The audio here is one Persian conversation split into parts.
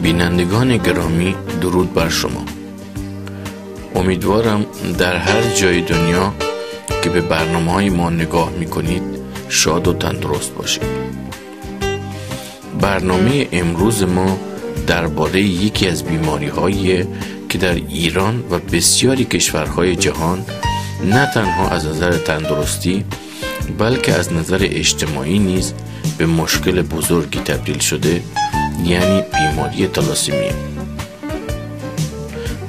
بینندگان گرامی، درود بر شما. امیدوارم در هر جای دنیا که به برنامه‌های ما نگاه می‌کنید شاد و تندرست باشید. برنامه امروز ما درباره یکی از بیماری‌هایی که در ایران و بسیاری کشورهای جهان نه تنها از نظر تندرستی بلکه از نظر اجتماعی نیز به مشکل بزرگی تبدیل شده، یعنی بیماری تالاسمی.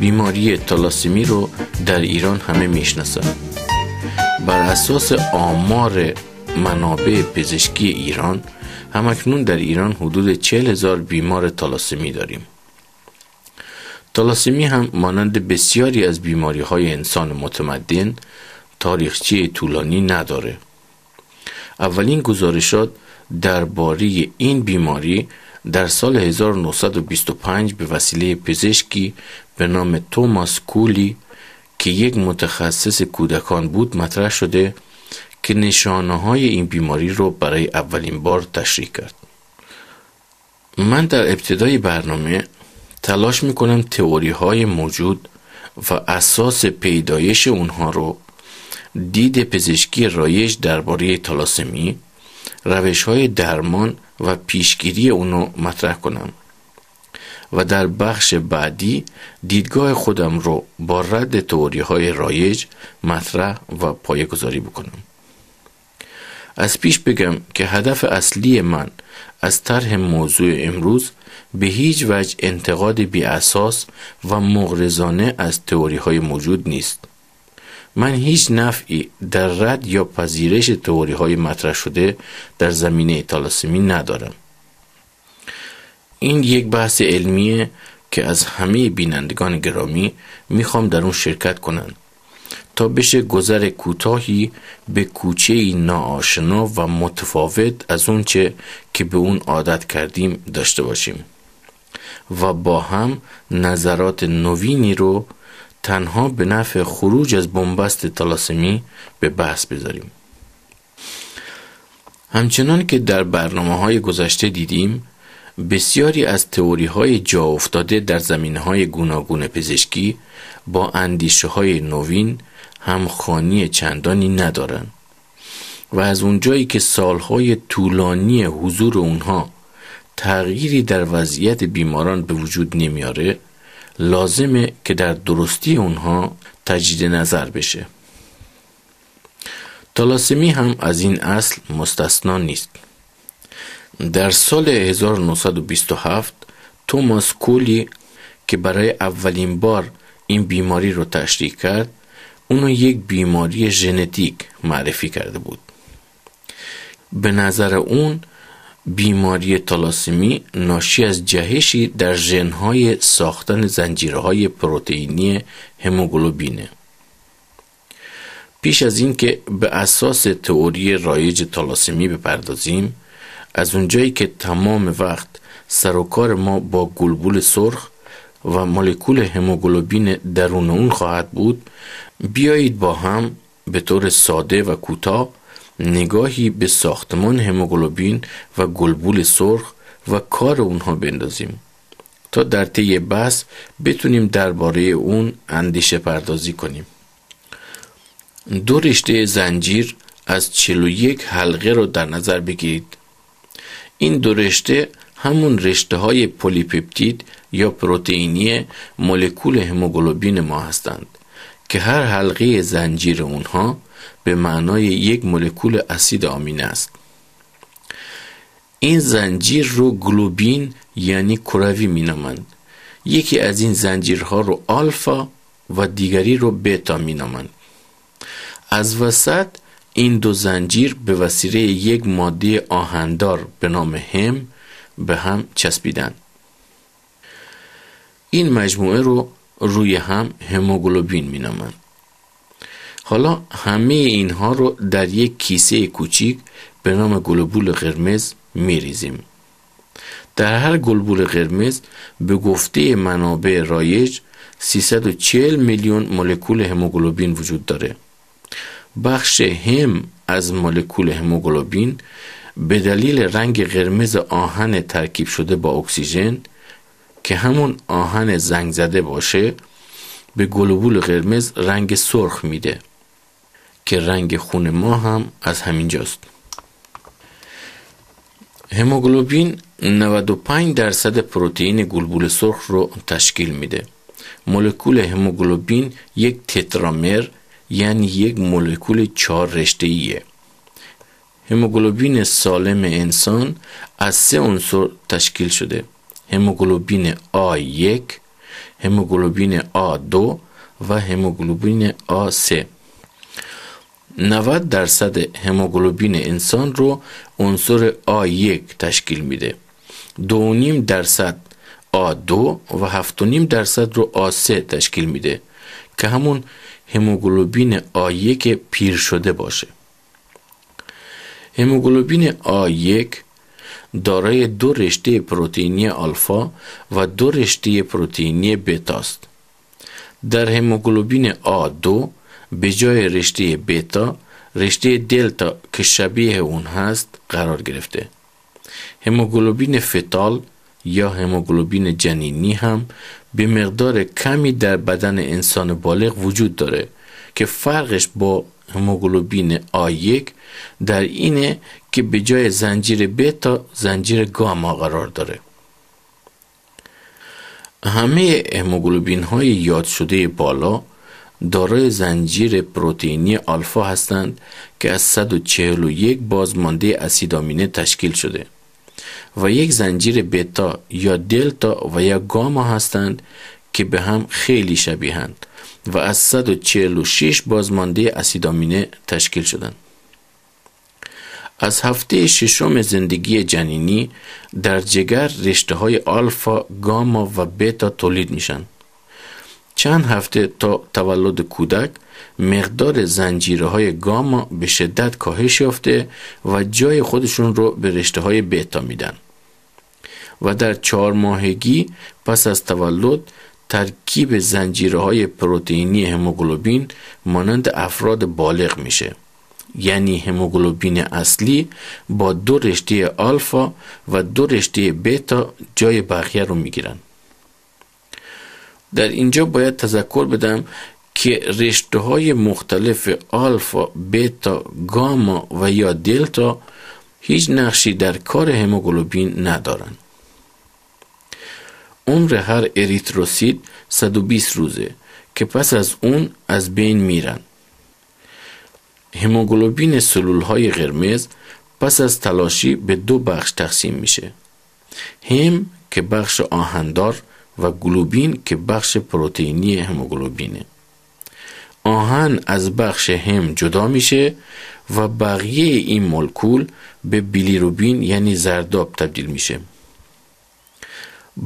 بیماری تالاسمی رو در ایران همه میشناسن. بر اساس آمار منابع پزشکی ایران، همکنون در ایران حدود 40,000 بیمار تالاسمی داریم. تالاسمی هم مانند بسیاری از بیماری‌های انسان متمدن تاریخچه طولانی نداره. اولین گزارشات درباره این بیماری در سال 1925 به وسیله پزشکی به نام توماس کولی که یک متخصص کودکان بود مطرح شده که نشانه‌های این بیماری رو برای اولین بار تشریح کرد. من در ابتدای برنامه تلاش میکنم تئوری‌های موجود و اساس پیدایش اونها رو، دید پزشکی رایج درباره تالاسمی، روش‌های درمان و پیشگیری اونو مطرح کنم و در بخش بعدی دیدگاه خودم رو با رد تئوری‌های رایج مطرح و پایه‌گذاری بکنم. از پیش بگم که هدف اصلی من از طرح موضوع امروز به هیچ وجه انتقاد بی اساس و مغرضانه از تئوری‌های موجود نیست. من هیچ نفعی در رد یا پذیرش تئوری‌های مطرح شده در زمینه تالاسمی ندارم. این یک بحث علمیه که از همه بینندگان گرامی میخوام در اون شرکت کنن تا بشه گذر کوتاهی به کوچه‌ای ناآشنا و متفاوت از اون چه که به اون عادت کردیم داشته باشیم و با هم نظرات نوینی رو تنها به نفع خروج از بنبست تالاسمی به بحث بذاریم. همچنان که در برنامه‌های گذشته دیدیم، بسیاری از تئوری‌های جا افتاده در زمینه‌های گوناگون پزشکی با اندیشه‌های نوین همخوانی چندانی ندارند و از اونجایی که سالهای طولانی حضور اونها تغییری در وضعیت بیماران به وجود نمیاره، لازمه که در درستی اونها تجدید نظر بشه. تالاسمی هم از این اصل مستثنا نیست. در سال 1927 توماس کولی که برای اولین بار این بیماری رو تشریح کرد، اونو یک بیماری ژنتیک معرفی کرده بود. به نظر اون بیماری تالاسمی ناشی از جهشی در ژن‌های ساختن زنجیرهای پروتئینی هموگلوبینه. پیش از این که به اساس تئوری رایج تالاسمی بپردازیم، از اونجایی که تمام وقت سر و کار ما با گلبول سرخ و مولکول هموگلوبین درون اون خواهد بود، بیایید با هم به طور ساده و کوتاه نگاهی به ساختمان هموگلوبین و گلبول سرخ و کار اونها بندازیم تا در طی بحث بتونیم درباره اون اندیشه پردازی کنیم. دو رشته زنجیر از 41 حلقه رو در نظر بگیرید. این دو رشته همون رشته های پلیپپتید یا پروتئینی مولکول هموگلوبین ما هستند که هر حلقه زنجیر اونها به معنای یک مولکول اسید آمینه است. این زنجیر رو گلوبین یعنی کروی می نامند. یکی از این زنجیرها رو آلفا و دیگری رو بتا می نامند. از وسط این دو زنجیر به وسیله یک ماده آهندار به نام هم به هم چسبیدن. این مجموعه رو روی هم هموگلوبین می نامند. حالا همه اینها رو در یک کیسه کوچیک به نام گلبول قرمز می ریزیم. در هر گلبول قرمز به گفته منابع رایج 340 میلیون مولکول هموگلوبین وجود داره. بخش هم از مولکول هموگلوبین به دلیل رنگ قرمز آهن ترکیب شده با اکسیژن که همون آهن زنگ زده باشه به گلوبول قرمز رنگ سرخ میده که رنگ خون ما هم از همین جاست. هموگلوبین 95% پروتئین گلبول سرخ رو تشکیل میده. مولکول هموگلوبین یک تترامر یعنی یک مولکول 4 رشته‌ایه. هموگلوبین سالم انسان از 3 عنصر تشکیل شده: هموگلوبین A1، هموگلوبین A2 و هموگلوبین A3. 90% هموگلوبین انسان رو عنصر A1 تشکیل میده، 2.5% A2 و 7.5% رو A3 تشکیل میده که همون هموگلوبین A1 پیر شده باشه. هموگلوبین A1 دارای 2 رشته پروتئینی آلفا و 2 رشته پروتئینی بتا است. در هموگلوبین A2 به جای رشته بتا رشته دلتا که شبیه اون هست قرار گرفته. هموگلوبین فتال یا هموگلوبین جنینی هم به مقدار کمی در بدن انسان بالغ وجود داره که فرقش با هموگلوبین A1 در اینه که به جای زنجیر بتا زنجیر گاما قرار داره. همه هموگلوبین های یاد شده بالا دارای زنجیر پروتئینی آلفا هستند که از 141 بازمانده اسید آمینه تشکیل شده و یک زنجیر بتا یا دلتا و یا گاما هستند که به هم خیلی شبیهند و از 146 بازمانده اسید آمینه تشکیل شدند. از هفته 6 زندگی جنینی در جگر رشته های آلفا، گاما و بتا تولید میشن. چند هفته تا تولد کودک مقدار زنجیره های گاما به شدت کاهش یافته و جای خودشون رو به رشته های بتا میدن و در 4 ماهگی پس از تولد ترکیب زنجیره های پروتئینی هموگلوبین مانند افراد بالغ میشه، یعنی هموگلوبین اصلی با 2 رشته آلفا و 2 رشته بتا جای بقیه رو میگیرن. در اینجا باید تذکر بدم که رشته های مختلف آلفا، بتا، گاما و یا دلتا هیچ نقشی در کار هموگلوبین ندارن. عمر هر اریتروسیت 120 روزه که پس از اون از بین میرن. هموگلوبین سلول های قرمز پس از تلاشی به 2 بخش تقسیم میشه: هم که بخش آهندار و گلوبین که بخش پروتئینی هموگلوبینه. آهن از بخش هم جدا میشه و بقیه این مولکول به بیلیروبین یعنی زرداب تبدیل میشه.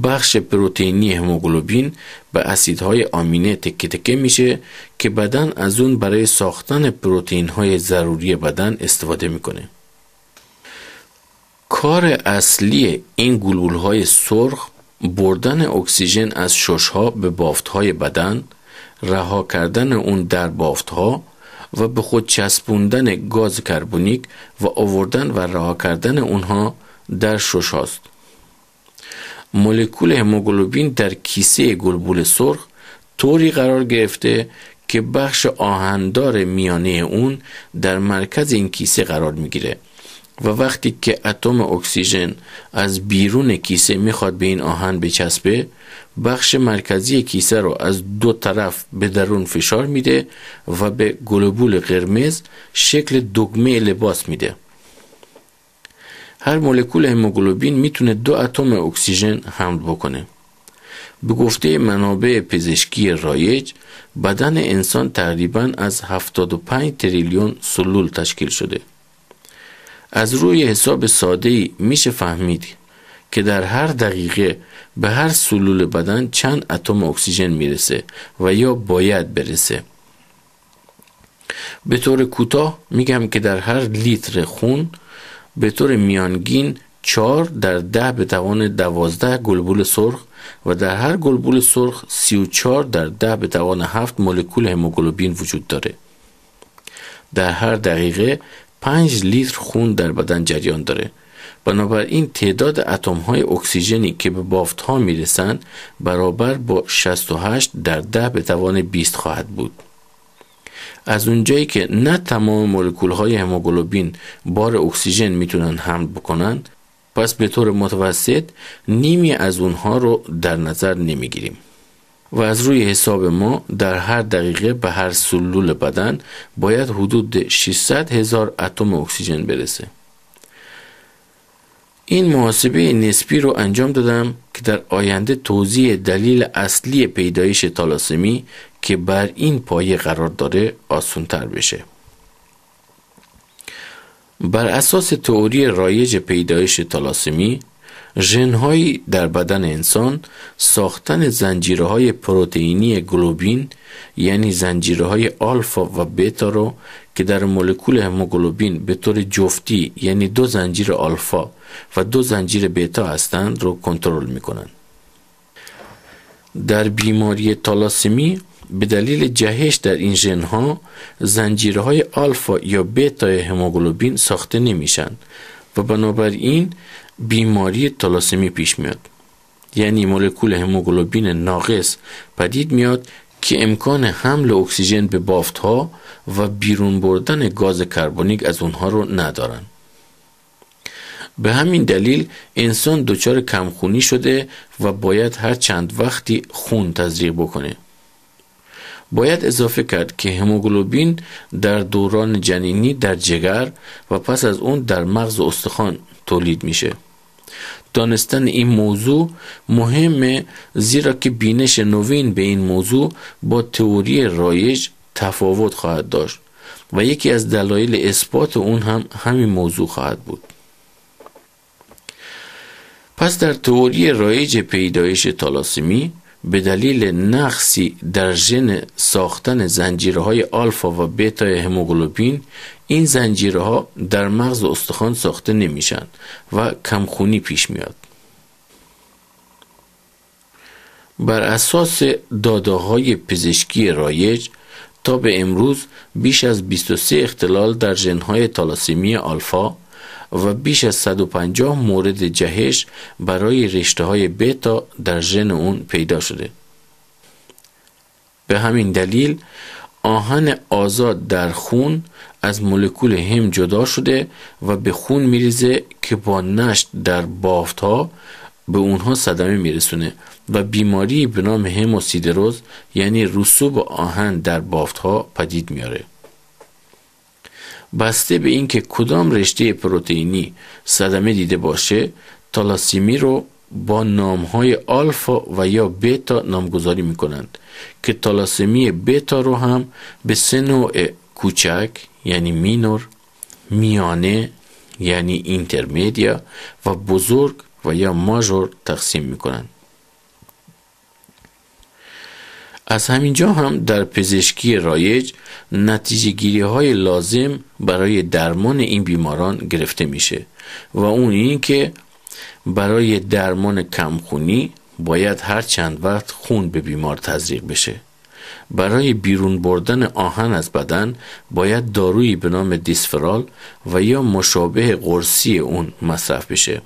بخش پروتئینی هموگلوبین به اسیدهای آمینه تکه تکه میشه که بدن از اون برای ساختن پروتئین‌های ضروری بدن استفاده میکنه. کار اصلی این گلبول‌های سرخ بردن اکسیژن از شش‌ها به بافت‌های بدن، رها کردن اون در بافت‌ها و به خود چسبوندن گاز کربونیک و آوردن و رها کردن اونها در شش‌هاست. مولکول هموگلوبین در کیسه گلبول سرخ طوری قرار گرفته که بخش آهندار میانه اون در مرکز این کیسه قرار میگیره و وقتی که اتم اکسیژن از بیرون کیسه میخواد به این آهن بچسبه، بخش مرکزی کیسه رو از 2 طرف به درون فشار میده و به گلبول قرمز شکل دگمه لباس میده. هر مولکول هموگلوبین میتونه 2 اتم اکسیژن حمل بکنه. به گفته منابع پزشکی رایج، بدن انسان تقریباً از 75 تریلیون سلول تشکیل شده. از روی حساب ساده‌ای میشه فهمید که در هر دقیقه به هر سلول بدن چند اتم اکسیژن میرسه و یا باید برسه. به طور کوتاه میگم که در هر لیتر خون به طور میانگین 4 در 10 به توان 12 گلبول سرخ و در هر گلبول سرخ 34 در 10 به توان 7 مولکول هموگلوبین وجود داره. در هر دقیقه 5 لیتر خون در بدن جریان داره بنابراین تعداد اتم‌های اکسیژنی که به بافت‌ها میرسند برابر با 68 در 10 به توان 20 خواهد بود. از اونجایی که نه تمام مولکول‌های هموگلوبین بار اکسیژن میتونن حمل بکنن، پس به طور متوسط نیمی از اونها رو در نظر نمیگیریم و از روی حساب ما در هر دقیقه به هر سلول بدن باید حدود 600,000 اتم اکسیژن برسه. این محاسبه نسبی رو انجام دادم که در آینده توضیح دلیل اصلی پیدایش تالاسمی که بر این پایه قرار داره آسان‌تر بشه. بر اساس تئوری رایج پیدایش تالاسمی، ژن‌هایی در بدن انسان ساختن زنجیرهای پروتئینی گلوبین یعنی زنجیرهای آلفا و بتا رو که در مولکول هموگلوبین به طور جفتی یعنی 2 زنجیر آلفا و 2 زنجیر بتا هستند رو کنترل میکنن. در بیماری تالاسمی به دلیل جهش در این ژن‌ها زنجیرهای آلفا یا بتا هموگلوبین ساخته نمیشن و بنابراین بیماری تالاسمی پیش میاد. یعنی مولکول هموگلوبین ناقص پدید میاد که امکان حمل اکسیژن به بافت‌ها و بیرون بردن گاز کربونیک از اونها رو ندارن. به همین دلیل انسان دچار کمخونی شده و باید هر چند وقتی خون تزریق بکنه. باید اضافه کرد که هموگلوبین در دوران جنینی در جگر و پس از اون در مغز و استخوان تولید میشه. دانستن این موضوع مهمه زیرا که بینش نوین به این موضوع با تئوری رایج تفاوت خواهد داشت و یکی از دلایل اثبات اون هم همین موضوع خواهد بود. پس در تئوری رایج پیدایش تالاسمی به دلیل نقصی در ژن ساختن زنجیرهای آلفا و بتا هموگلوبین این زنجیرها در مغز و استخوان ساخته نمیشن و کمخونی پیش میاد. بر اساس داده‌های پزشکی رایج تا به امروز بیش از 23 اختلال در ژن‌های تالاسمی آلفا و بیش از 150 مورد جهش برای رشته‌های بتا در ژن اون پیدا شده. به همین دلیل آهن آزاد در خون از مولکول هم جدا شده و به خون میریزه که با نشت در بافت‌ها به اونها صدمه میرسونه و بیماری به نام هموسیدروز یعنی رسوب آهن در بافت‌ها پدید میاره. بسته به اینکه کدام رشته پروتئینی صدمه دیده باشه، تالاسمی رو با نامهای آلفا و یا بتا نامگذاری میکنند که تالاسمی بتا رو هم به 3 نوع کوچک یعنی مینور، میانه یعنی اینترمدیا و بزرگ و یا ماژور تقسیم میکنند. از همینجا هم در پزشکی رایج نتیجه گیری های لازم برای درمان این بیماران گرفته میشه و اون این که برای درمان کمخونی باید هر چند وقت خون به بیمار تزریق بشه. برای بیرون بردن آهن از بدن باید دارویی به نام دیسفرال و یا مشابه قرصی اون مصرف بشه.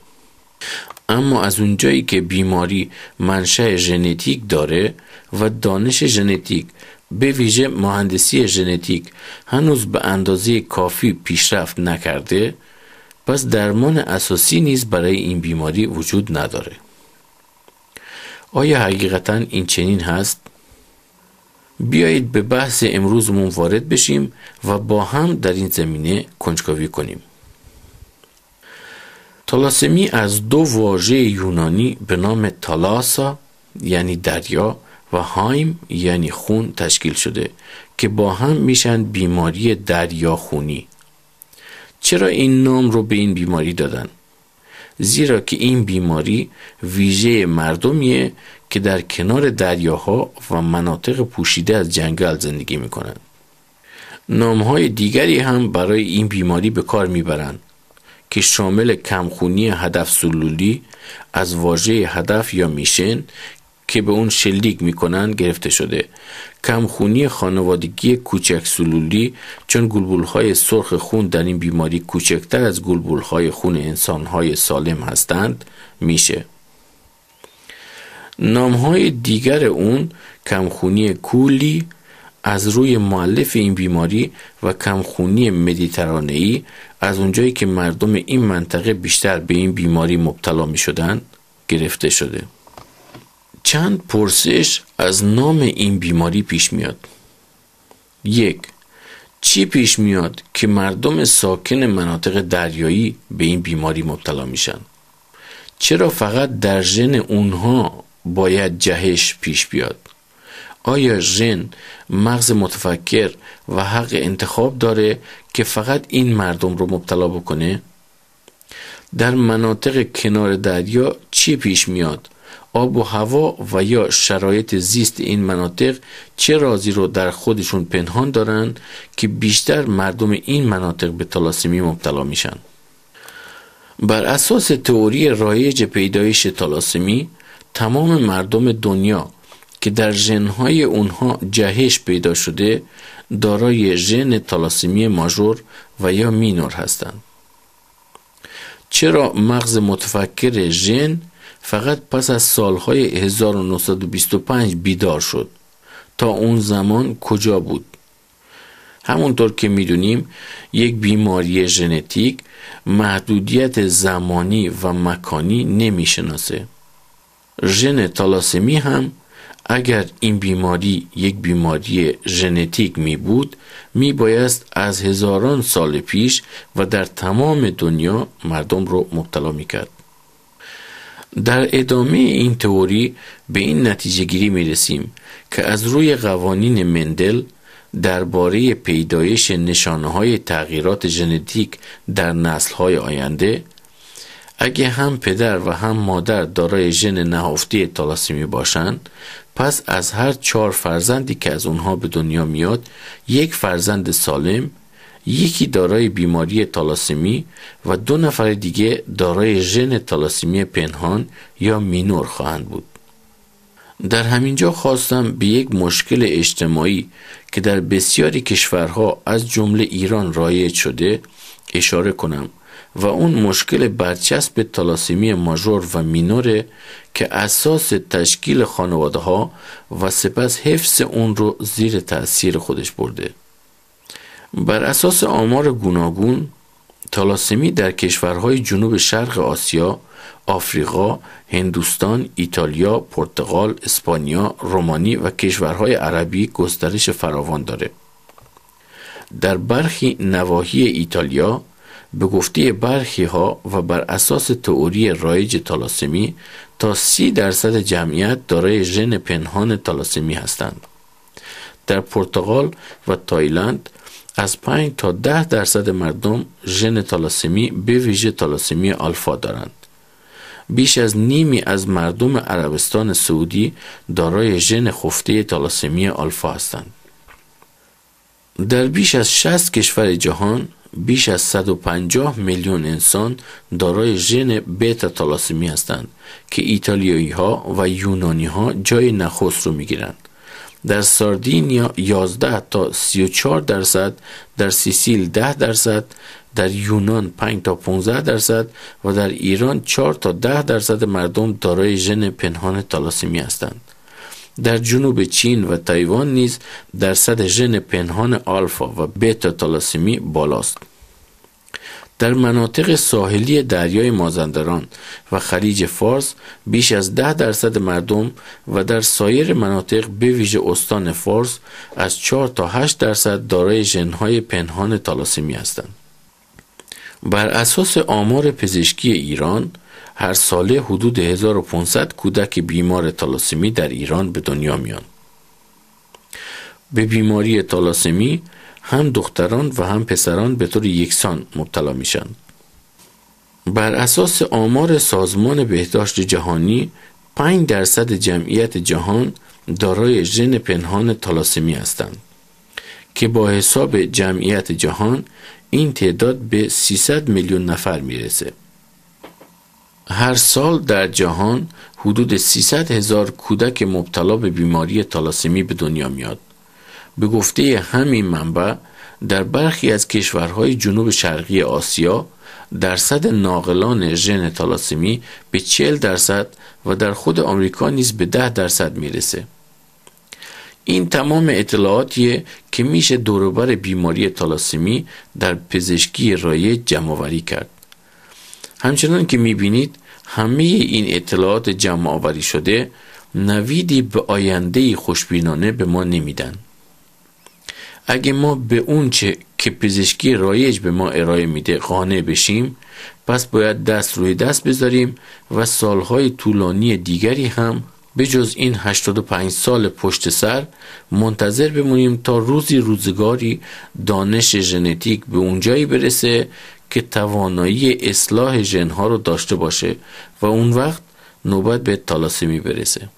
اما از اونجایی که بیماری منشأ ژنتیک داره و دانش ژنتیک به ویژه مهندسی ژنتیک هنوز به اندازه کافی پیشرفت نکرده، پس درمان اساسی نیز برای این بیماری وجود نداره. آیا حقیقتاً این چنین هست؟ بیایید به بحث امروزمون وارد بشیم و با هم در این زمینه کنجکاوی کنیم. تالاسمی از 2 واژه یونانی به نام تالاسا یعنی دریا و هایم یعنی خون تشکیل شده که با هم میشن بیماری دریاخونی. چرا این نام رو به این بیماری دادن؟ زیرا که این بیماری ویژه مردمیه که در کنار دریاها و مناطق پوشیده از جنگل زندگی میکنن. نامهای دیگری هم برای این بیماری به کار میبرن که شامل کمخونی هدف سلولی از واژه هدف یا میشن که به اون شلیک میکنن گرفته شده. کمخونی خانوادگی کوچک سلولی، چون گلبولهای سرخ خون در این بیماری کوچکتر از گلبولهای خون انسانهای سالم هستند میشه. نامهای دیگر اون کمخونی کولی از روی مؤلف این بیماری و کمخونی مدیترانه‌ای از اونجایی که مردم این منطقه بیشتر به این بیماری مبتلا می شدن گرفته شده. چند پرسش از نام این بیماری پیش میاد. 1. چی پیش میاد که مردم ساکن مناطق دریایی به این بیماری مبتلا میشن؟ چرا فقط در ژن اونها باید جهش پیش بیاد؟ آیا ژن مغز متفکر و حق انتخاب داره که فقط این مردم رو مبتلا بکنه؟ در مناطق کنار دریا چی پیش میاد؟ آب و هوا و یا شرایط زیست این مناطق چه رازی رو در خودشون پنهان دارن که بیشتر مردم این مناطق به تالاسمی مبتلا میشن؟ بر اساس تئوری رایج پیدایش تالاسمی، تمام مردم دنیا که در ژن‌های اونها جهش پیدا شده دارای ژن تالاسمی ماژور و یا مینور هستند. چرا مغز متفکر ژن فقط پس از سالهای 1925 بیدار شد؟ تا اون زمان کجا بود؟ همونطور که میدونیم یک بیماری ژنتیک محدودیت زمانی و مکانی نمیشناسه. ژن تالاسمی هم اگر این بیماری یک بیماری ژنتیک می بود، می بایست از هزاران سال پیش و در تمام دنیا مردم رو مبتلا می کرد. در ادامه این تئوری به این نتیجه گیری می رسیم که از روی قوانین مندل درباره پیدایش نشانه های تغییرات ژنتیک در نسل های آینده، اگه هم پدر و هم مادر دارای ژن نهفته تالاسمی باشند، پس از هر 4 فرزندی که از اونها به دنیا میاد، 1 فرزند سالم، یکی دارای بیماری تالاسمی و 2 نفر دیگه دارای ژن تالاسمی پنهان یا مینور خواهند بود. در همینجا خواستم به یک مشکل اجتماعی که در بسیاری کشورها از جمله ایران رایج شده اشاره کنم و اون مشکل برچسب تالاسمی ماژور و مینوره که اساس تشکیل خانواده ها و سپس حفظ اون رو زیر تأثیر خودش برده. بر اساس آمار گوناگون، تالاسمی در کشورهای جنوب شرق آسیا، آفریقا، هندوستان، ایتالیا، پرتغال، اسپانیا، رومانی و کشورهای عربی گسترش فراوان داره. در برخی نواحی ایتالیا به گفته برخی ها و بر اساس تئوری رایج تالاسمی تا 30% جمعیت دارای ژن پنهان تالاسمی هستند. در پرتغال و تایلند از 5 تا 10% مردم ژن تالاسمی به ویژه تالاسمی آلفا دارند. بیش از نیمی از مردم عربستان سعودی دارای ژن خفته تالاسمی آلفا هستند. در بیش از 60 کشور جهان بیش از 150 میلیون انسان دارای ژن بتا تالاسمی هستند که ایتالیایی ها و یونانی ها جای نخست رو می گیرند. در ساردینیا 11 تا 34%، در سیسیل 10%، در یونان 5 تا 15% و در ایران 4 تا 10% مردم دارای ژن پنهان تالاسمی هستند. در جنوب چین و تایوان نیز درصد ژن پنهان آلفا و بتا تالاسمی بالاست. در مناطق ساحلی دریای مازندران و خلیج فارس بیش از 10% مردم و در سایر مناطق به ویژه استان فارس از 4 تا 8% دارای ژن‌های پنهان تالاسمی هستند. بر اساس آمار پزشکی ایران هر ساله حدود 1500 کودک بیمار تالاسمی در ایران به دنیا میان. به بیماری تالاسمی هم دختران و هم پسران به طور یکسان مبتلا میشن. بر اساس آمار سازمان بهداشت جهانی 5% جمعیت جهان دارای ژن پنهان تالاسمی هستند که با حساب جمعیت جهان این تعداد به 300 میلیون نفر میرسه. هر سال در جهان حدود 300,000 کودک مبتلا به بیماری تالاسمی به دنیا میاد به گفته همین منبع در برخی از کشورهای جنوب شرقی آسیا درصد ناقلان ژن تالاسمی به 40% و در خود آمریکا نیز به 10% میرسه. این تمام اطلاعاتیه که میشه دوروبر بیماری تالاسمی در پزشکی رایج جمع‌آوری کرد. همچنان که میبینید همه این اطلاعات جمع‌آوری شده نویدی به آینده خوشبینانه به ما نمیدن. اگه ما به اون چه که پزشکی رایج به ما ارائه میده قانع بشیم، پس باید دست روی دست بذاریم و سالهای طولانی دیگری هم به جز این 85 سال پشت سر منتظر بمونیم تا روزگاری دانش ژنتیک به اونجایی برسه که توانایی اصلاح ژن‌ها رو داشته باشه و اون وقت نوبت به تالاسمی برسه.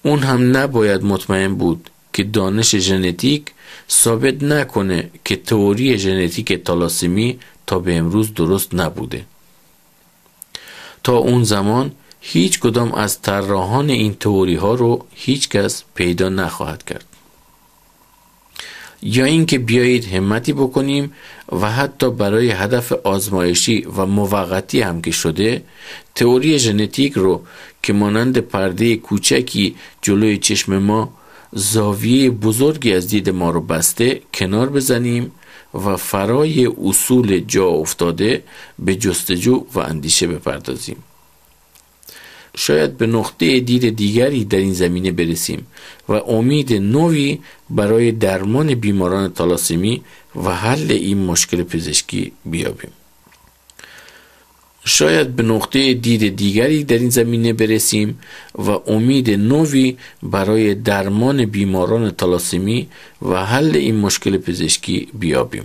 اون هم نباید مطمئن بود که دانش ژنتیک ثابت نکنه که تئوری ژنتیک تالاسمی تا به امروز درست نبوده. تا اون زمان هیچ کدام از طراحان این تئوری ها رو هیچ کس پیدا نخواهد کرد. یا اینکه بیایید همتی بکنیم و حتی برای هدف آزمایشی و موقتی هم که شده تئوری ژنتیک رو که مانند پرده کوچکی جلوی چشم ما زاویه بزرگی از دید ما رو بسته کنار بزنیم و فرای اصول جا افتاده به جستجو و اندیشه بپردازیم. شاید به نقطه دید دیگری در این زمینه برسیم و امید نوی برای درمان بیماران تالاسمی و حل این مشکل پزشکی بیابیم. شاید به نقطه دید دیگری در این زمینه برسیم و امید نوی برای درمان بیماران تالاسمی و حل این مشکل پزشکی بیابیم.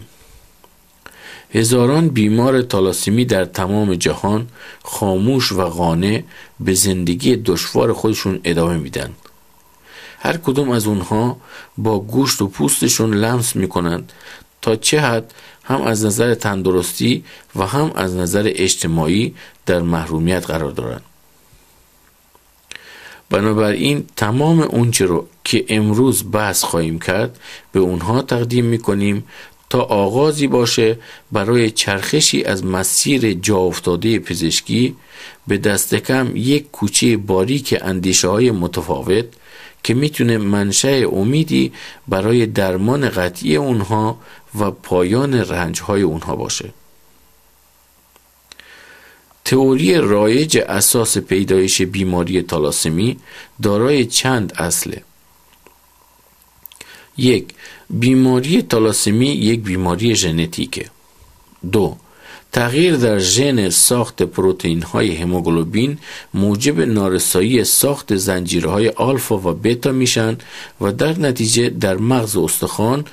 هزاران بیمار تالاسمی در تمام جهان خاموش و قانع به زندگی دشوار خودشون ادامه میدن. هر کدوم از اونها با گوشت و پوستشون لمس میکنند تا چه حد هم از نظر تندرستی و هم از نظر اجتماعی در محرومیت قرار دارند. بنابراین تمام اونچه رو که امروز بحث خواهیم کرد به اونها تقدیم میکنیم تا آغازی باشه برای چرخشی از مسیر جا افتاده پزشکی به دست کم یک کوچه باریک اندیشه های متفاوت که میتونه منشأ امیدی برای درمان قطعی اونها و پایان رنجهای اونها باشه. تئوری رایج اساس پیدایش بیماری تالاسمی دارای چند اصله. 1. بیماری تالاسمی یک بیماری ژنتیکه. 2. تغییر در ژن ساخت پروتئین های هموگلوبین موجب نارسایی ساخت زنجیرهای آلفا و بتا میشن و در نتیجه در مغز استخوان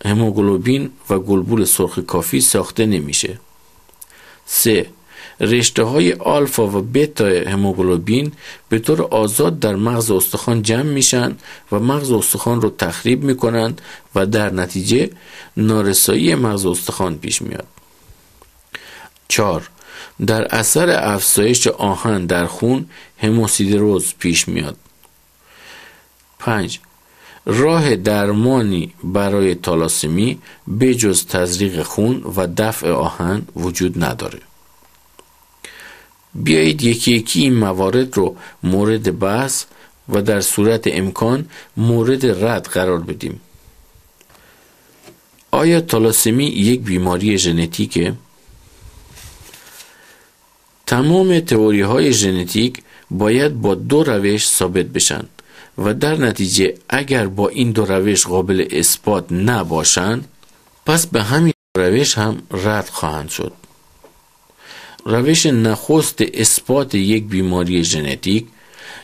هموگلوبین و گلبول سرخ کافی ساخته نمیشه. 3. رشته های آلفا و بتا هموگلوبین به طور آزاد در مغز استخوان جمع میشن و مغز استخوان رو تخریب میکنن و در نتیجه نارسایی مغز استخوان پیش میاد. 4. در اثر افزایش آهن در خون هموسیدروز پیش میاد. 5. راه درمانی برای تالاسمی به جز تزریق خون و دفع آهن وجود نداره. بیایید یکی یکی این موارد رو مورد بحث و در صورت امکان مورد رد قرار بدیم. آیا تالاسمی یک بیماری ژنتیکه؟ تمام تئوری های ژنتیک باید با 2 روش ثابت بشن و در نتیجه اگر با این 2 روش قابل اثبات نباشن پس به همین روش هم رد خواهند شد. روش نخست اثبات یک بیماری ژنتیک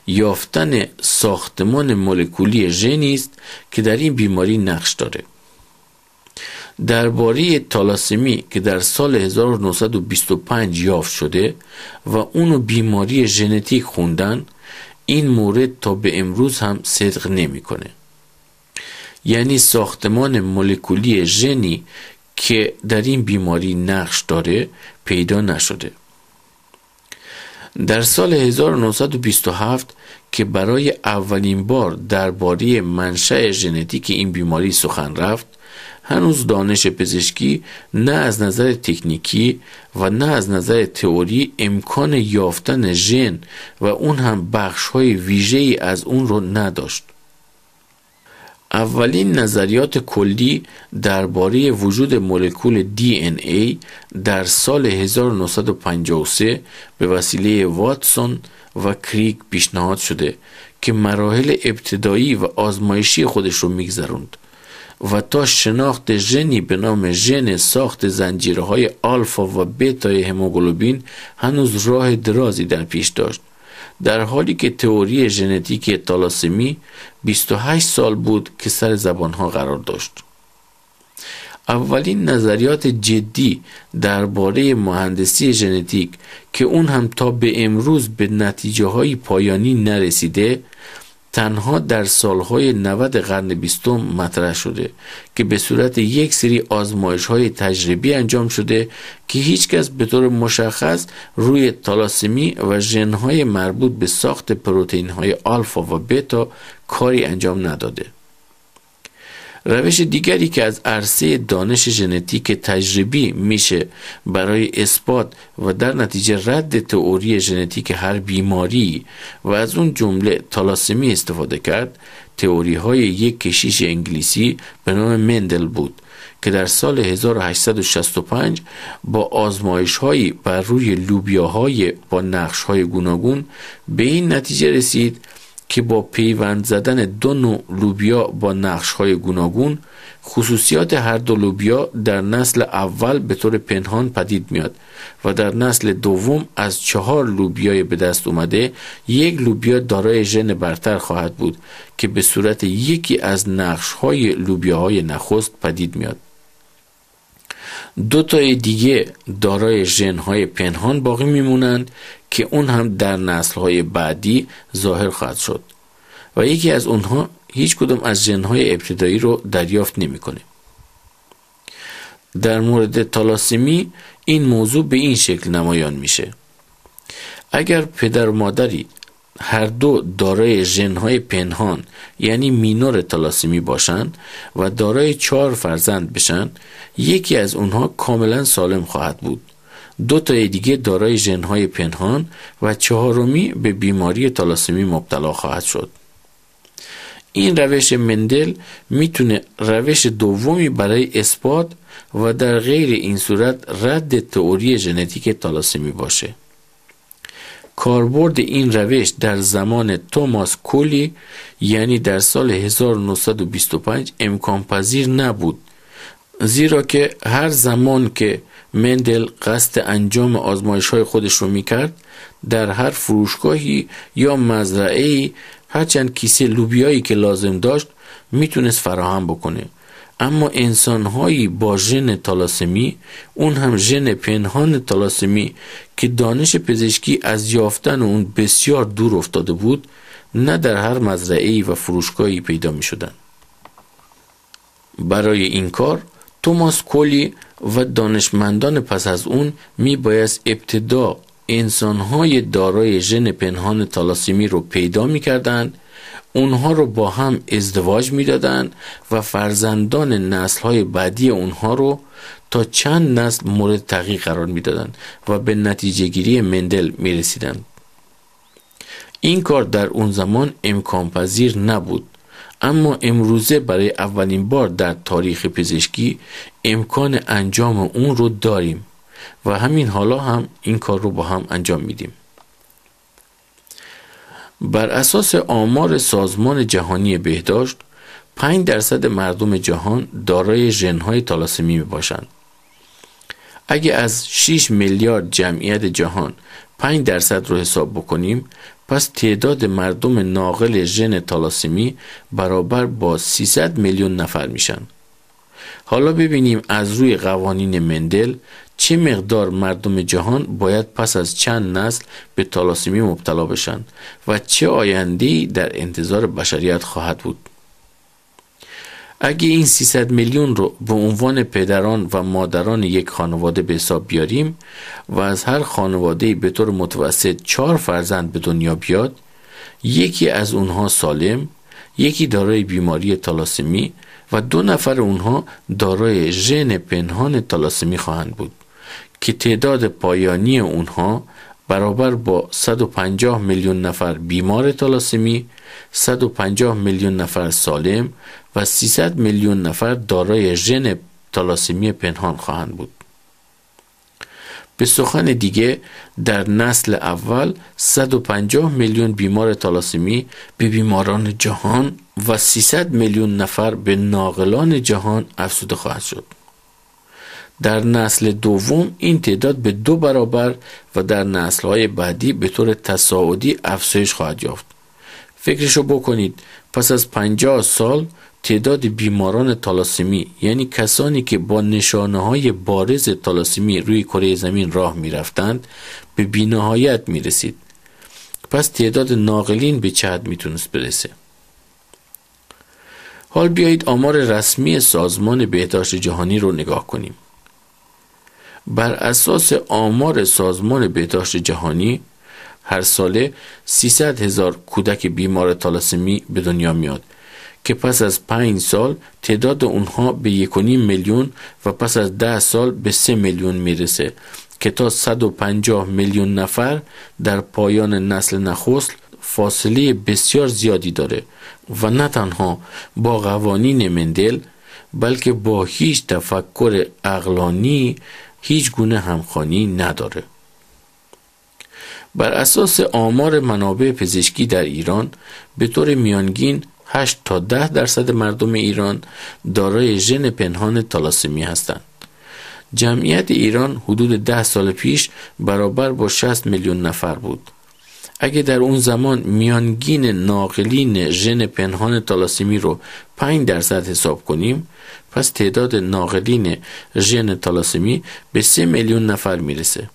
یافتن ساختمان مولکولی ژنی است که در این بیماری نقش داره. درباره تالاسمی که در سال 1925 یافت شده و اونو بیماری ژنتیک خوندن، این مورد تا به امروز هم صدق نمی‌کنه. یعنی ساختمان مولکولی ژنی که در این بیماری نقش داره پیدا نشده. در سال 1927 که برای اولین بار درباره منشأ ژنتیک این بیماری سخن رفت، هنوز دانش پزشکی نه از نظر تکنیکی و نه از نظر تئوری امکان یافتن ژن و اون هم بخش‌های ویژه‌ای از اون رو نداشت. اولین نظریات کلی درباره وجود مولکول DNA در سال 1953 به وسیله واتسون و کریگ پیشنهاد شده که مراحل ابتدایی و آزمایشی خودش رو میگذروند و تا شناخت ژنی به نام ژن ساخت زنجیرهای آلفا و بتای هموگلوبین هنوز راه درازی در پیش داشت، در حالی که تئوری ژنتیک تالاسمی 28 سال بود که سر زبانها قرار داشت. اولین نظریات جدی درباره مهندسی ژنتیک که اون هم تا به امروز به نتیجه های پایانی نرسیده، تنها در سالهای 90 قرن 20 مطرح شده که به صورت یک سری آزمایش‌های تجربی انجام شده که هیچکس به طور مشخص روی تالاسمی و ژن‌های مربوط به ساخت پروتئین‌های آلفا و بتا کاری انجام نداده. روش دیگری که از عرصه دانش ژنتیک تجربی میشه برای اثبات و در نتیجه رد تئوری ژنتیک هر بیماری و از اون جمله تالاسمی استفاده کرد، تئوری های یک کشیش انگلیسی به نام مندل بود که در سال 1865 با آزمایش هایی بر روی لوبیاهای با نقش های گوناگون به این نتیجه رسید که با پیوند زدن دو نوع لوبیا با نقش‌های گوناگون، خصوصیات هر دو لوبیا در نسل اول به طور پنهان پدید میاد و در نسل دوم از 4 لوبیای به دست اومده یک لوبیا دارای ژن برتر خواهد بود که به صورت یکی از نقش‌های لوبیاهای نخست پدید میاد. 2 تای دیگه دارای ژن‌های پنهان باقی میمونند که اون هم در نسل‌های بعدی ظاهر خواهد شد و یکی از اونها هیچ کدوم از ژن‌های ابتدایی رو دریافت نمی‌کنه. در مورد تالاسمی این موضوع به این شکل نمایان میشه: اگر پدر و مادری هر دو دارای ژن‌های پنهان یعنی مینور تالاسمی باشند و دارای 4 فرزند بشن، یکی از اونها کاملا سالم خواهد بود، 2 تای دیگه دارای ژن‌های پنهان و 4می به بیماری تالاسمی مبتلا خواهد شد. این روش مندل میتونه روش دومی برای اثبات و در غیر این صورت رد تئوری ژنتیک تالاسمی باشه. کاربرد این روش در زمان توماس کولی یعنی در سال 1925 امکان پذیر نبود، زیرا که هر زمان که مندل قصد انجام آزمایش‌های خودش رو میکرد، در هر فروشگاهی یا مزرعه‌ای هرچند کیسه لوبیایی که لازم داشت میتونست فراهم بکنه، اما انسان‌هایی با ژن تالاسمی، اون هم ژن پنهان تالاسمی که دانش پزشکی از یافتن اون بسیار دور افتاده بود، نه در هر مزرعه‌ای و فروشگاهی پیدا می‌شدند. برای این کار توماس کولی و دانشمندان پس از اون میبایست ابتدا انسان‌های دارای ژن پنهان تالاسمی رو پیدا می‌کردند، اونها رو با هم ازدواج می‌دادند و فرزندان نسل‌های بعدی اونها رو تا چند نسل مورد تحقیق قرار می‌دادند و به نتیجه گیری مندل می‌رسیدند. این کار در اون زمان امکان پذیر نبود، اما امروزه برای اولین بار در تاریخ پزشکی امکان انجام اون رو داریم و همین حالا هم این کار رو با هم انجام میدیم. بر اساس آمار سازمان جهانی بهداشت 5% مردم جهان دارای ژن‌های تالاسمی میباشند. اگه از 6 میلیارد جمعیت جهان 5% رو حساب بکنیم، پس تعداد مردم ناقل ژن تالاسمی برابر با 300 میلیون نفر میشن. حالا ببینیم از روی قوانین مندل چه مقدار مردم جهان باید پس از چند نسل به تالاسمی مبتلا بشن و چه آینده‌ای در انتظار بشریت خواهد بود. اگه این 300 میلیون رو به عنوان پدران و مادران یک خانواده به حساب بیاریم و از هر خانواده به طور متوسط 4 فرزند به دنیا بیاد، یکی از اونها سالم، یکی دارای بیماری تالاسمی و 2 نفر اونها دارای ژن پنهان تالاسمی خواهند بود که تعداد پایانی اونها برابر با 150 میلیون نفر بیمار تالاسمی، 150 میلیون نفر سالم و 300 میلیون نفر دارای ژن تالاسمی پنهان خواهند بود. به سخن دیگه در نسل اول 150 میلیون بیمار تالاسمی به بیماران جهان و 300 میلیون نفر به ناقلان جهان افزوده خواهد شد. در نسل دوم این تعداد به 2 برابر و در نسل‌های بعدی به طور تصاعدی افزایش خواهد یافت. فکرشو بکنید، پس از 50 سال تعداد بیماران تالاسمی، یعنی کسانی که با نشانه‌های بارز تالاسمی روی کره زمین راه می‌رفتند، به بی‌نهایت می‌رسید. پس تعداد ناقلین به چه حد میتونست برسه؟ حال بیایید آمار رسمی سازمان بهداشت جهانی رو نگاه کنیم. بر اساس آمار سازمان بهداشت جهانی هر ساله 300,000 کودک بیمار تالاسمی به دنیا میاد که پس از 5 سال تعداد اونها به 1.5 میلیون و پس از 10 سال به 3 میلیون میرسه که تا 150 میلیون نفر در پایان نسل نخست فاصله بسیار زیادی داره و نه تنها با قوانین مندل بلکه با هیچ تفکر عقلانی هیچ گونه همخوانی نداره. بر اساس آمار منابع پزشکی در ایران به طور میانگین 8 تا 10% مردم ایران دارای ژن پنهان تالاسمی هستند. جمعیت ایران حدود 10 سال پیش برابر با 60 میلیون نفر بود. اگه در اون زمان میانگین ناقلین ژن پنهان تالاسمی رو 5% حساب کنیم، پس تعداد ناقلین ژن تالاسمی به 3 میلیون نفر میرسه.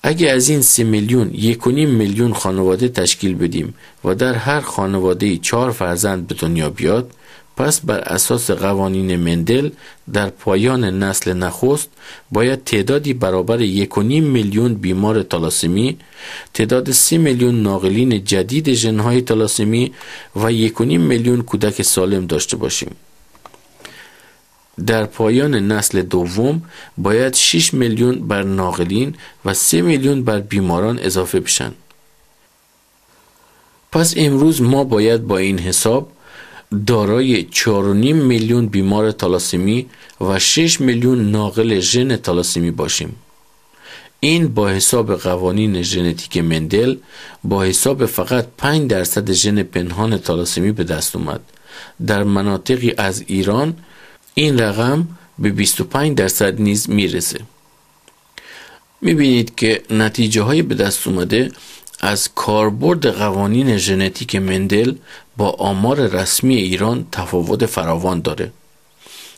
اگه از این 3 میلیون 1.5 میلیون خانواده تشکیل بدیم و در هر خانواده 4 فرزند به دنیا بیاد، پس بر اساس قوانین مندل در پایان نسل نخست باید تعدادی برابر 1.5 میلیون بیمار تالاسمی، تعداد 3 میلیون ناقلین جدید ژن‌های تالاسمی و 1.5 میلیون کودک سالم داشته باشیم. در پایان نسل دوم باید 6 میلیون بر ناقلین و 3 میلیون بر بیماران اضافه بشن. پس امروز ما باید با این حساب دارای 4.5 میلیون بیمار تالاسمی و 6 میلیون ناقل ژن تالاسمی باشیم. این با حساب قوانین ژنتیک مندل با حساب فقط 5% ژن پنهان تالاسمی به دست اومد. در مناطقی از ایران این رقم به 25% نیز میرسه. میبینید که نتیجه های به دست اومده از کاربرد قوانین ژنتیک مندل با آمار رسمی ایران تفاوت فراوان داره.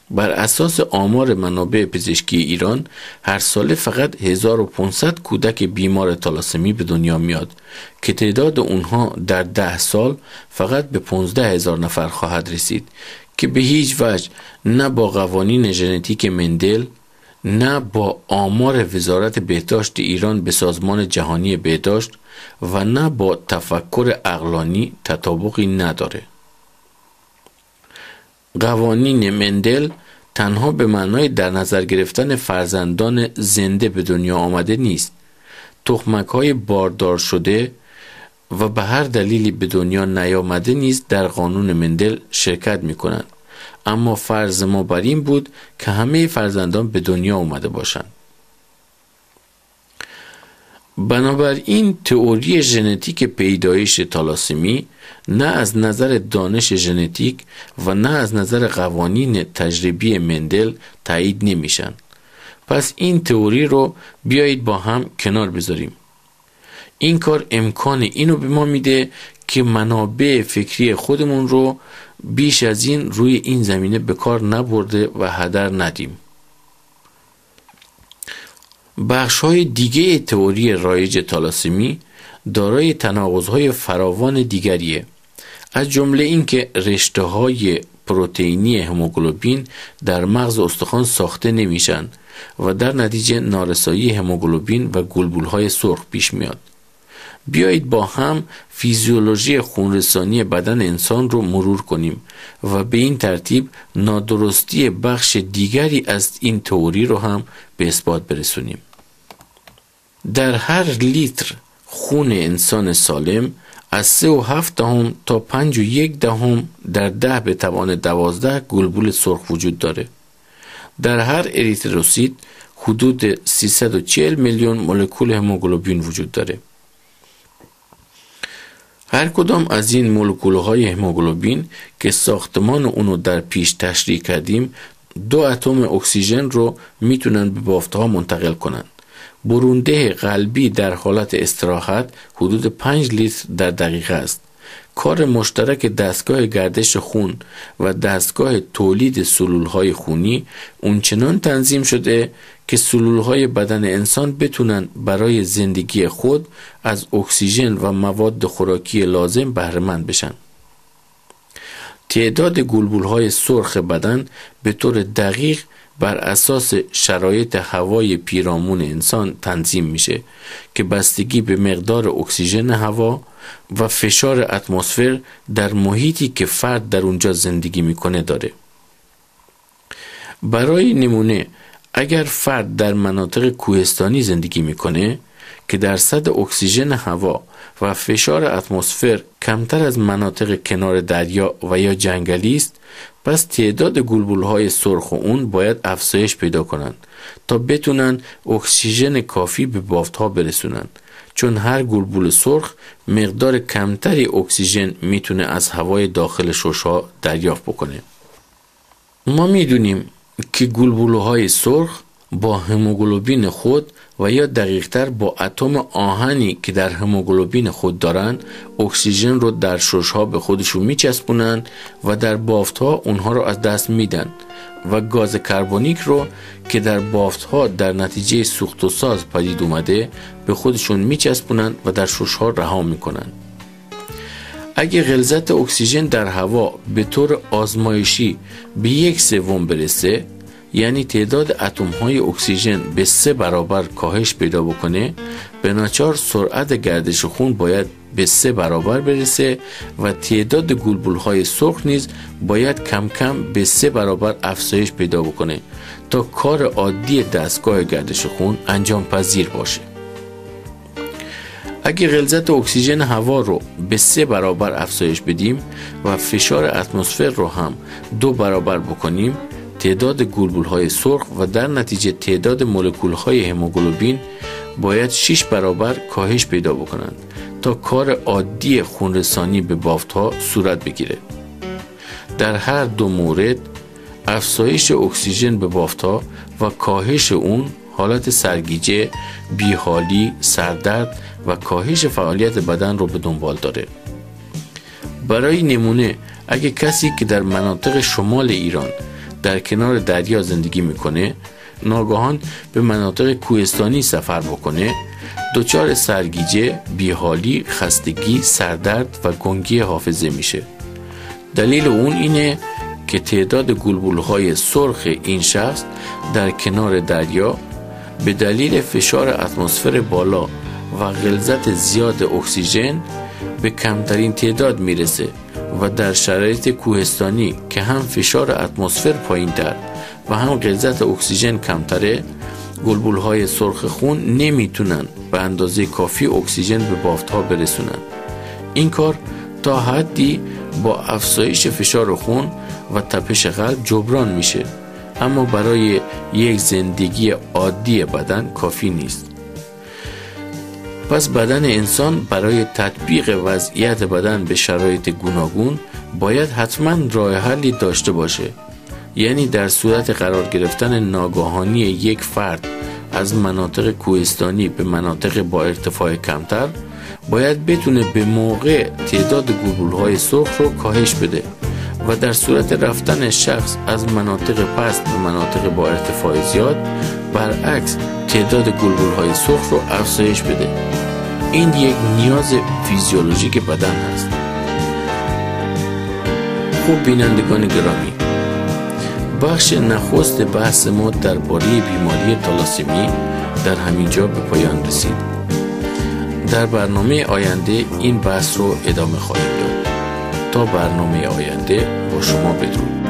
بر اساس آمار منابع پزشکی ایران هر ساله فقط 1500 کودک بیمار تالاسمی به دنیا میاد که تعداد اونها در 10 سال فقط به 15,000 نفر خواهد رسید که به هیچ وجه نه با قوانین ژنتیک مندل نه با آمار وزارت بهداشت ایران به سازمان جهانی بهداشت و نه با تفکر عقلانی تطابقی نداره. قوانین مندل تنها به معنای در نظر گرفتن فرزندان زنده به دنیا آمده نیست. تخمک‌های باردار شده و به هر دلیلی به دنیا نیامده نیز در قانون مندل شرکت می‌کنند. اما فرض ما بر این بود که همه فرزندان به دنیا اومده باشند. بنابراین تئوری ژنتیک پیدایش تالاسمی نه از نظر دانش ژنتیک و نه از نظر قوانین تجربی مندل تایید نمیشن. پس این تئوری رو بیایید با هم کنار بذاریم. این کار امکان اینو به ما میده که منابع فکری خودمون رو بیش از این روی این زمینه به کار نبرده و هدر ندیم. بخش‌های دیگه تئوری رایج تالاسمی دارای تناقض‌های فراوان دیگریه، از جمله این که رشته‌های پروتئینی هموگلوبین در مغز استخوان ساخته نمیشن و در نتیجه نارسایی هموگلوبین و گلبولهای سرخ پیش میاد. بیایید با هم فیزیولوژی خونرسانی بدن انسان رو مرور کنیم و به این ترتیب نادرستی بخش دیگری از این تئوری رو هم به اثبات برسونیم. در هر لیتر خون انسان سالم از 3.7 تا 5.1 در 10 به توان 12 گلبول سرخ وجود داره. در هر اریتروسیت حدود 340 میلیون مولکول هموگلوبین وجود داره. هر کدام از این مولکول‌های هموگلوبین که ساختمان اونو در پیش تشریح کردیم 2 اتم اکسیژن رو میتونن به بافت‌ها منتقل کنن. برونده قلبی در حالت استراحت حدود 5 لیتر در دقیقه است. کار مشترک دستگاه گردش خون و دستگاه تولید سلولهای خونی اونچنان تنظیم شده که سلولهای بدن انسان بتونن برای زندگی خود از اکسیژن و مواد خوراکی لازم بهره مند بشن. تعداد گلبولهای سرخ بدن به طور دقیق بر اساس شرایط هوای پیرامون انسان تنظیم میشه که بستگی به مقدار اکسیژن هوا و فشار اتمسفر در محیطی که فرد در اونجا زندگی میکنه داره. برای نمونه اگر فرد در مناطق کوهستانی زندگی میکنه که درصد اکسیژن هوا و فشار اتمسفر کمتر از مناطق کنار دریا و یا جنگلی است، پس تعداد گلبولهای سرخ اون باید افزایش پیدا کنند تا بتونن اکسیژن کافی به بافت‌ها برسونن، چون هر گلبول سرخ مقدار کمتری اکسیژن میتونه از هوای داخل شش‌ها دریافت بکنه. ما میدونیم که گلبولهای سرخ با هموگلوبین خود و یا دقیق‌تر با اتم آهنی که در هموگلوبین خود دارن اکسیژن رو در شش‌ها به خودشون میچسبونن و در بافت‌ها اونها رو از دست میدن و گاز کربونیک رو که در بافت‌ها در نتیجه سوخت و ساز پدید اومده به خودشون میچسبونن و در شش‌ها رها میکنن. اگه غلظت اکسیژن در هوا به طور آزمایشی به 1/3 برسه، یعنی تعداد اتم‌های اکسیژن به 3 برابر کاهش پیدا بکنه، به ناچار سرعت گردش خون باید به 3 برابر برسه و تعداد گلبولهای سرخ نیز باید کم کم به 3 برابر افزایش پیدا بکنه تا کار عادی دستگاه گردش خون انجام پذیر باشه. اگه غلظت اکسیژن هوا رو به 3 برابر افزایش بدیم و فشار اتمسفر رو هم 2 برابر بکنیم، تعداد گلبولهای سرخ و در نتیجه تعداد مولکولهای هموگلوبین باید 6 برابر کاهش پیدا بکنند تا کار عادی خونرسانی به بافت‌ها صورت بگیره. در هر دو مورد افزایش اکسیژن به بافت‌ها و کاهش اون حالت سرگیجه، بیحالی، سردرد و کاهش فعالیت بدن رو به دنبال داره. برای نمونه اگه کسی که در مناطق شمال ایران در کنار دریا زندگی میکنه ناگهان به مناطق کوهستانی سفر بکنه، دچار سرگیجه، بیحالی، خستگی، سردرد و گنگی حافظه میشه. دلیل اون اینه که تعداد گلبولهای سرخ این شخص در کنار دریا به دلیل فشار اتمسفر بالا و غلظت زیاد اکسیژن به کمترین تعداد میرسه و در شرایط کوهستانی که هم فشار اتمسفر پایین تر و هم غلظت اکسیژن کمتره، گلبولهای سرخ خون نمیتونن به اندازه کافی اکسیژن به بافت‌ها برسونن. این کار تا حدی با افزایش فشار خون و تپش قلب جبران میشه، اما برای یک زندگی عادی بدن کافی نیست. پس بدن انسان برای تطبیق وضعیت بدن به شرایط گوناگون باید حتما راه حلی داشته باشه. یعنی در صورت قرار گرفتن ناگهانی یک فرد از مناطق کوهستانی به مناطق با ارتفاع کمتر، باید بتونه به موقع تعداد گلبولهای سرخ رو کاهش بده و در صورت رفتن شخص از مناطق پست به مناطق با ارتفاع زیاد برعکس تعداد گلبولهای سرخ رو افزایش بده. این یک نیاز فیزیولوژیک بدن هست. خب بینندگان گرامی، بخش نخست بحث ما درباره بیماری تالاسمی در همینجا به پایان رسید. در برنامه آینده این بحث رو ادامه خواهیم داد. تا برنامه آینده با شما بدرود.